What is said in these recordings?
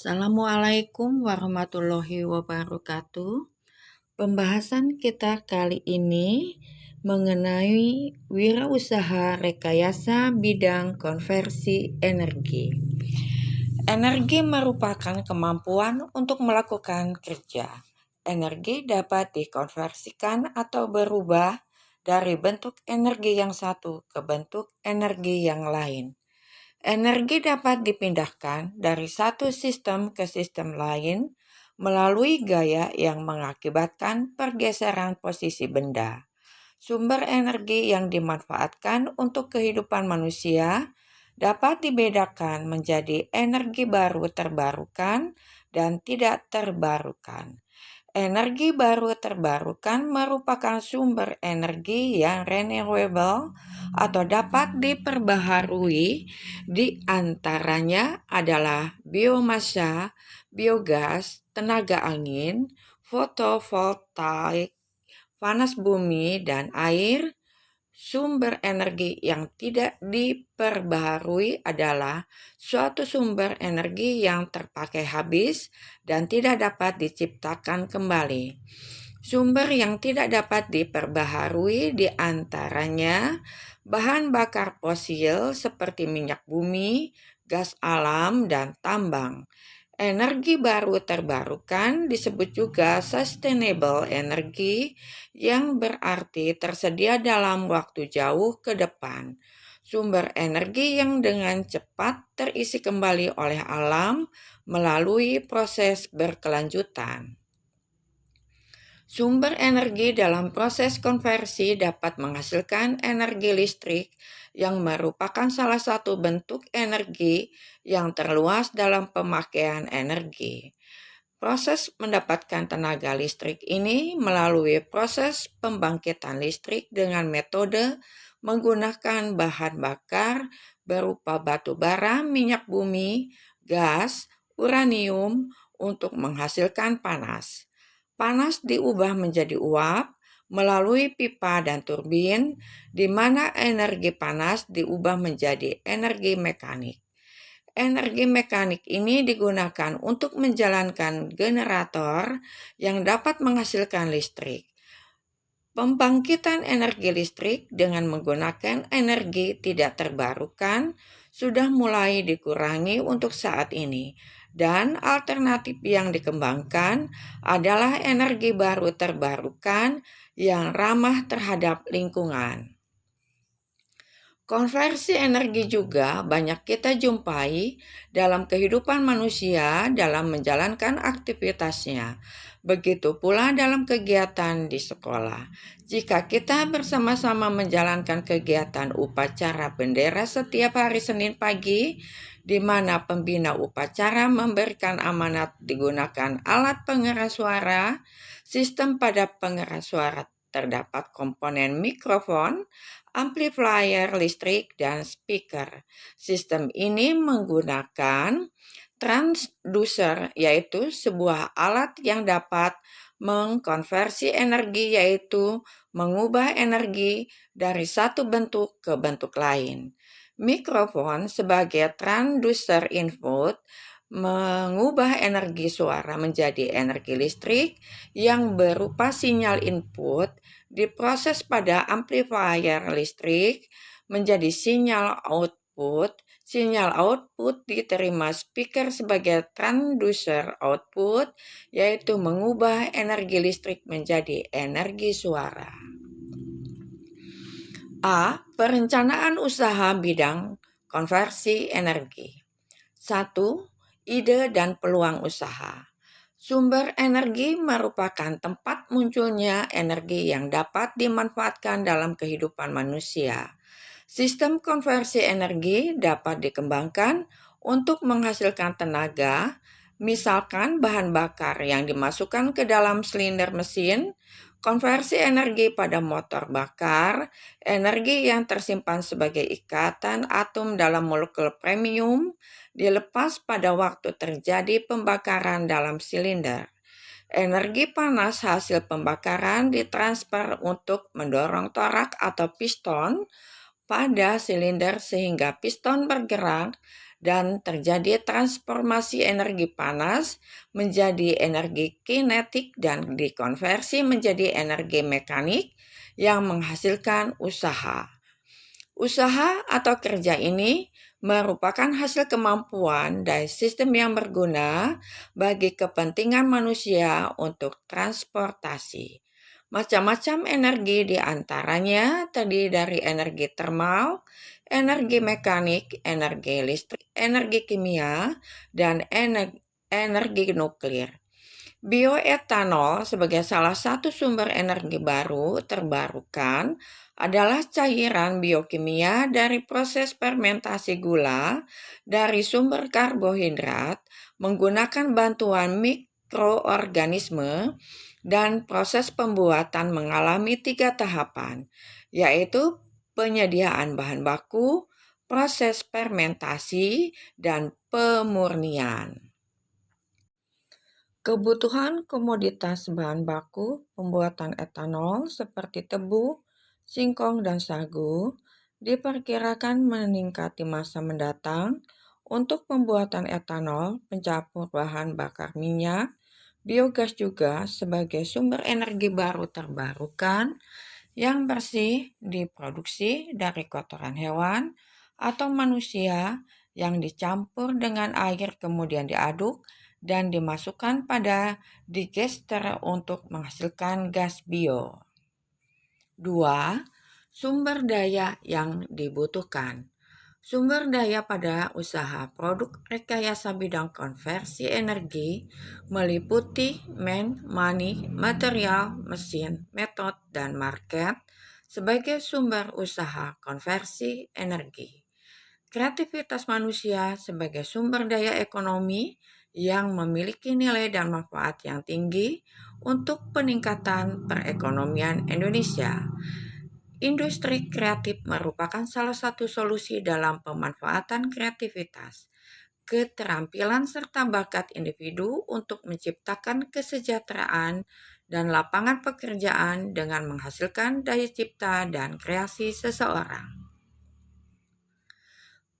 Assalamualaikum warahmatullahi wabarakatuh. Pembahasan kita kali ini mengenai wirausaha rekayasa bidang konversi energi. Energi merupakan kemampuan untuk melakukan kerja. Energi dapat dikonversikan atau berubah dari bentuk energi yang satu ke bentuk energi yang lain. Energi dapat dipindahkan dari satu sistem ke sistem lain melalui gaya yang mengakibatkan pergeseran posisi benda. Sumber energi yang dimanfaatkan untuk kehidupan manusia dapat dibedakan menjadi energi baru terbarukan dan tidak terbarukan. Energi baru terbarukan merupakan sumber energi yang renewable atau dapat diperbaharui. Di antaranya adalah biomasa, biogas, tenaga angin, fotovoltaik, panas bumi dan air. Sumber energi yang tidak diperbaharui adalah suatu sumber energi yang terpakai habis dan tidak dapat diciptakan kembali. Sumber yang tidak dapat diperbaharui diantaranya bahan bakar fosil seperti minyak bumi, gas alam, dan tambang. Energi baru terbarukan disebut juga sustainable energy, yang berarti tersedia dalam waktu jauh ke depan. Sumber energi yang dengan cepat terisi kembali oleh alam melalui proses berkelanjutan. Sumber energi dalam proses konversi dapat menghasilkan energi listrik yang merupakan salah satu bentuk energi yang terluas dalam pemakaian energi. Proses mendapatkan tenaga listrik ini melalui proses pembangkitan listrik dengan metode menggunakan bahan bakar berupa batu bara, minyak bumi, gas, uranium untuk menghasilkan panas. Panas diubah menjadi uap melalui pipa dan turbin, di mana energi panas diubah menjadi energi mekanik. Energi mekanik ini digunakan untuk menjalankan generator yang dapat menghasilkan listrik. Pembangkitan energi listrik dengan menggunakan energi tidak terbarukan sudah mulai dikurangi untuk saat ini, dan alternatif yang dikembangkan adalah energi baru terbarukan yang ramah terhadap lingkungan. Konversi energi juga banyak kita jumpai dalam kehidupan manusia dalam menjalankan aktivitasnya. Begitu pula dalam kegiatan di sekolah. Jika kita bersama-sama menjalankan kegiatan upacara bendera setiap hari Senin pagi, di mana pembina upacara memberikan amanat digunakan alat pengeras suara, sistem pada pengeras suara terdapat komponen mikrofon, amplifier listrik, dan speaker. Sistem ini menggunakan transducer, yaitu sebuah alat yang dapat mengkonversi energi, yaitu mengubah energi dari satu bentuk ke bentuk lain. Mikrofon sebagai transducer input mengubah energi suara menjadi energi listrik yang berupa sinyal input diproses pada amplifier listrik menjadi sinyal output. Sinyal output diterima speaker sebagai transducer output, yaitu mengubah energi listrik menjadi energi suara. A. Perencanaan usaha bidang konversi energi. 1. Ide dan peluang usaha. Sumber energi merupakan tempat munculnya energi yang dapat dimanfaatkan dalam kehidupan manusia. Sistem konversi energi dapat dikembangkan untuk menghasilkan tenaga, misalkan bahan bakar yang dimasukkan ke dalam silinder mesin, konversi energi pada motor bakar, energi yang tersimpan sebagai ikatan atom dalam molekul premium, dilepas pada waktu terjadi pembakaran dalam silinder. Energi panas hasil pembakaran ditransfer untuk mendorong torak atau piston pada silinder sehingga piston bergerak dan terjadi transformasi energi panas menjadi energi kinetik dan dikonversi menjadi energi mekanik yang menghasilkan usaha. Usaha atau kerja ini merupakan hasil kemampuan dari sistem yang berguna bagi kepentingan manusia untuk transportasi. Macam-macam energi diantaranya terdiri dari energi termal, energi mekanik, energi listrik, energi kimia, dan energi nuklir. Bioetanol sebagai salah satu sumber energi baru terbarukan adalah cairan biokimia dari proses fermentasi gula dari sumber karbohidrat menggunakan bantuan mikroorganisme, dan proses pembuatan mengalami 3 tahapan, yaitu penyediaan bahan baku, proses fermentasi, dan pemurnian. Kebutuhan komoditas bahan baku pembuatan etanol seperti tebu, singkong, dan sagu diperkirakan meningkat di masa mendatang untuk pembuatan etanol pencampur bahan bakar minyak, biogas juga sebagai sumber energi baru terbarukan yang bersih diproduksi dari kotoran hewan atau manusia yang dicampur dengan air kemudian diaduk dan dimasukkan pada digester untuk menghasilkan gas bio. 2. Sumber daya yang dibutuhkan. Sumber daya pada usaha produk rekayasa bidang konversi energi meliputi money, material, mesin, metode, dan market sebagai sumber usaha konversi energi. Kreativitas manusia sebagai sumber daya ekonomi yang memiliki nilai dan manfaat yang tinggi untuk peningkatan perekonomian Indonesia. Industri kreatif merupakan salah satu solusi dalam pemanfaatan kreativitas, keterampilan serta bakat individu untuk menciptakan kesejahteraan dan lapangan pekerjaan dengan menghasilkan daya cipta dan kreasi seseorang.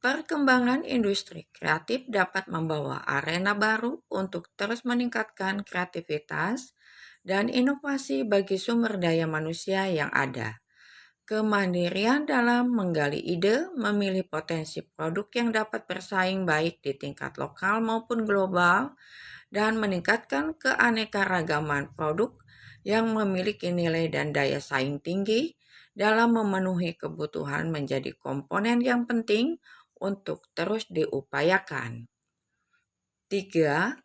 Perkembangan industri kreatif dapat membawa arena baru untuk terus meningkatkan kreativitas dan inovasi bagi sumber daya manusia yang ada. Kemandirian dalam menggali ide, memilih potensi produk yang dapat bersaing baik di tingkat lokal maupun global, dan meningkatkan keanekaragaman produk yang memiliki nilai dan daya saing tinggi dalam memenuhi kebutuhan menjadi komponen yang penting untuk terus diupayakan. 3.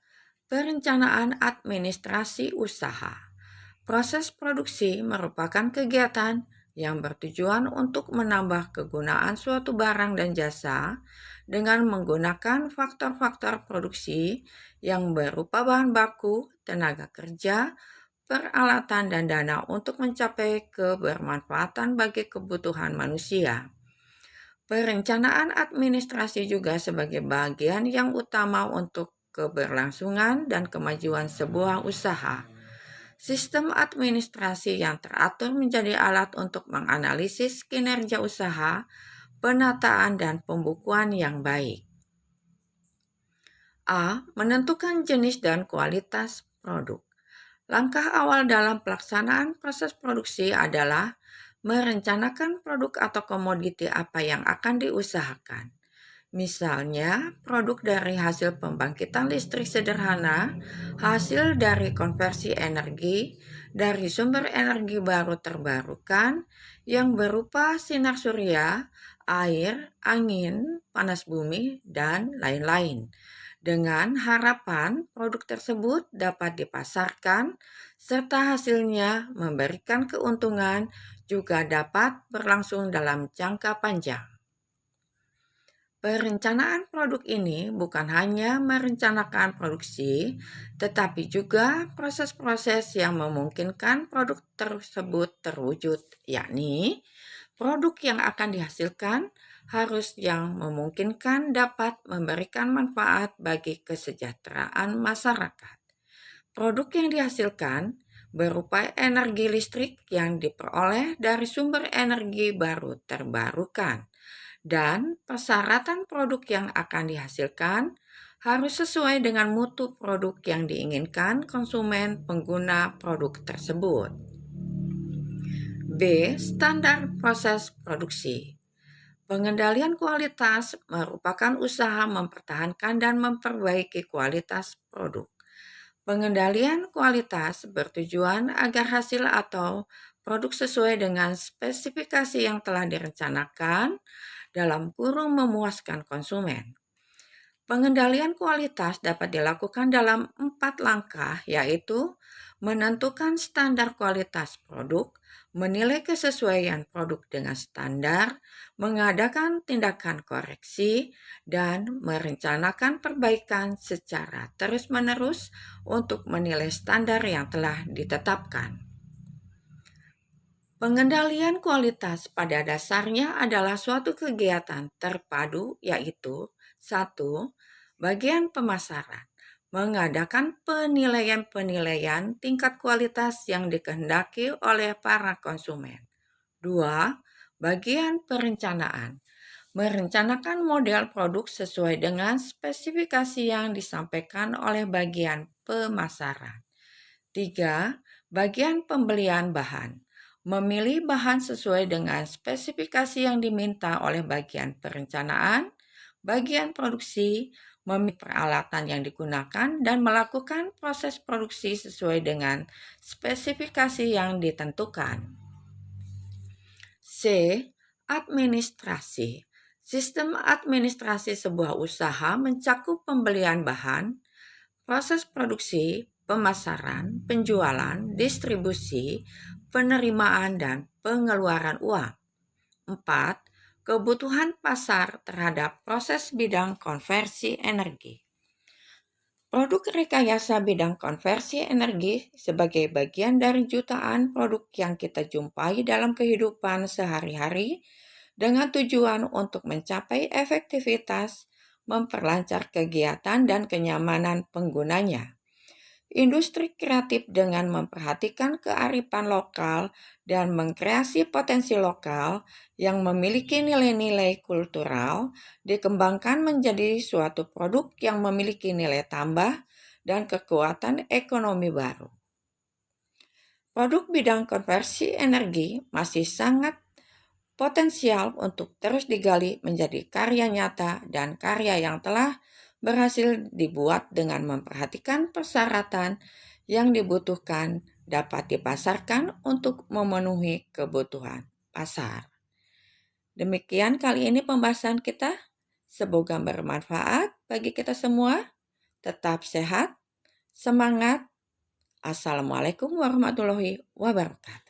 Perencanaan administrasi usaha. Proses produksi merupakan kegiatan yang bertujuan untuk menambah kegunaan suatu barang dan jasa dengan menggunakan faktor-faktor produksi yang berupa bahan baku, tenaga kerja, peralatan, dan dana untuk mencapai kebermanfaatan bagi kebutuhan manusia. Perencanaan administrasi juga sebagai bagian yang utama untuk keberlangsungan dan kemajuan sebuah usaha. Sistem administrasi yang teratur menjadi alat untuk menganalisis kinerja usaha, penataan, dan pembukuan yang baik. A. Menentukan jenis dan kualitas produk. Langkah awal dalam pelaksanaan proses produksi adalah merencanakan produk atau komoditi apa yang akan diusahakan. Misalnya, produk dari hasil pembangkitan listrik sederhana, hasil dari konversi energi, dari sumber energi baru terbarukan yang berupa sinar surya, air, angin, panas bumi, dan lain-lain. Dengan harapan produk tersebut dapat dipasarkan serta hasilnya memberikan keuntungan juga dapat berlangsung dalam jangka panjang. Perencanaan produk ini bukan hanya merencanakan produksi, tetapi juga proses-proses yang memungkinkan produk tersebut terwujud, yakni produk yang akan dihasilkan harus yang memungkinkan dapat memberikan manfaat bagi kesejahteraan masyarakat. Produk yang dihasilkan berupa energi listrik yang diperoleh dari sumber energi baru terbarukan, dan persyaratan produk yang akan dihasilkan harus sesuai dengan mutu produk yang diinginkan konsumen pengguna produk tersebut. B. Standar proses produksi. Pengendalian kualitas merupakan usaha mempertahankan dan memperbaiki kualitas produk. Pengendalian kualitas bertujuan agar hasil atau produk sesuai dengan spesifikasi yang telah direncanakan dalam kurung memuaskan konsumen. Pengendalian kualitas dapat dilakukan dalam 4 langkah, yaitu menentukan standar kualitas produk, menilai kesesuaian produk dengan standar, mengadakan tindakan koreksi, dan merencanakan perbaikan secara terus-menerus untuk menilai standar yang telah ditetapkan. Pengendalian kualitas pada dasarnya adalah suatu kegiatan terpadu, yaitu 1. Bagian pemasaran mengadakan penilaian-penilaian tingkat kualitas yang dikehendaki oleh para konsumen. 2. Bagian perencanaan merencanakan model produk sesuai dengan spesifikasi yang disampaikan oleh bagian pemasaran. 3. Bagian pembelian bahan memilih bahan sesuai dengan spesifikasi yang diminta oleh bagian perencanaan, bagian produksi, memilih peralatan yang digunakan, dan melakukan proses produksi sesuai dengan spesifikasi yang ditentukan. C. Administrasi. Sistem administrasi sebuah usaha mencakup pembelian bahan, proses produksi, pemasaran, penjualan, distribusi, penerimaan, dan pengeluaran uang. 4. Kebutuhan pasar terhadap proses bidang konversi energi. Produk rekayasa bidang konversi energi sebagai bagian dari jutaan produk yang kita jumpai dalam kehidupan sehari-hari dengan tujuan untuk mencapai efektivitas, memperlancar kegiatan dan kenyamanan penggunanya. Industri kreatif dengan memperhatikan kearifan lokal dan mengkreasi potensi lokal yang memiliki nilai-nilai kultural dikembangkan menjadi suatu produk yang memiliki nilai tambah dan kekuatan ekonomi baru. Produk bidang konversi energi masih sangat potensial untuk terus digali menjadi karya nyata dan karya yang telah berhasil dibuat dengan memperhatikan persyaratan yang dibutuhkan dapat dipasarkan untuk memenuhi kebutuhan pasar. Demikian kali ini pembahasan kita. Semoga bermanfaat bagi kita semua. Tetap sehat, semangat. Assalamualaikum warahmatullahi wabarakatuh.